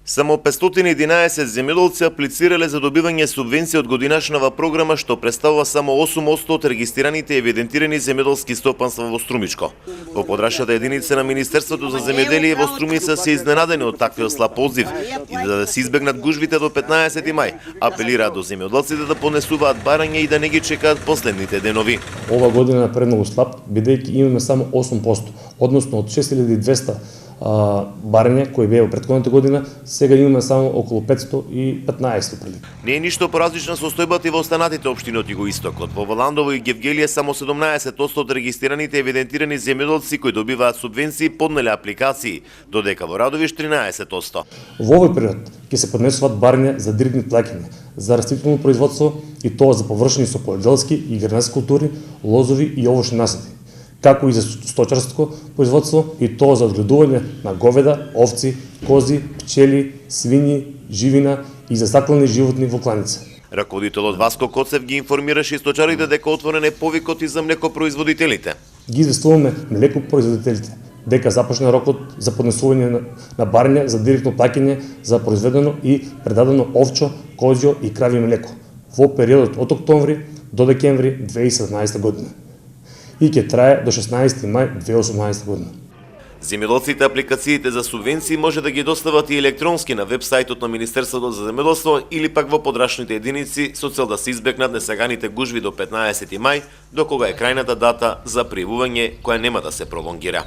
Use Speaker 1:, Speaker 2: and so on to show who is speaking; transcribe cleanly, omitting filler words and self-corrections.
Speaker 1: Само 511 земјоделци аплицирале за добивање субвенција од годинашнава програма, што представува само 8% од регистрираните и евидентирани земјоделски стопанства во Струмичко. Во подрачната единица на Министерството за земјоделие во Струмица се изненадени од таквиот слаб одзив и да се избегнат гужвите до 15 мај, апелираат до земјоделците да понесуваат барање и да не ги чекаат последните денови.
Speaker 2: Ова година е премногу слаб, бидејќи имаме само 8%, односно од 6200 барања кои беа во претходната година, сега имаме само околу 515 прилика.
Speaker 1: Не е ништо поразлична состојбата и во останатите општини од Југоистокот. Во Валандово и Гевгелија само 17% од регистрираните евидентирани земјоделци кои добиваат субвенции поднеле апликации, додека во Радовиш 13%.
Speaker 2: Во овој период ќе се поднесуваат барања за директни плаќања, за растително производство и тоа за површени со полјоделски и гренарски култури, лозови и овошни насади, како и за сточарско производство и тоа за одгледување на говеда, овци, кози, пчели, свињи, живина и за заклани животни во кланица.
Speaker 1: Раководителот Васко Коцев ги информираше и сточарите дека отворен е повикот и за млекопроизводителите.
Speaker 2: Ги известуваме млекопроизводителите дека започна рокот за поднесување на барања за директно плаќање за произведено и предадено овчо, козјо и крави млеко во периодот од октомври до декември 2017 година и ќе трае до 16 мај 2018 година.
Speaker 1: Земјоделците апликациите за субвенции може да ги достават и електронски на веб-сајтот на Министерството за земјоделство или пак во подрачните единици со цел да се избегнат несаганите гужви до 15 мај, до кога е крајната дата за пријавување која нема да се пролонгира.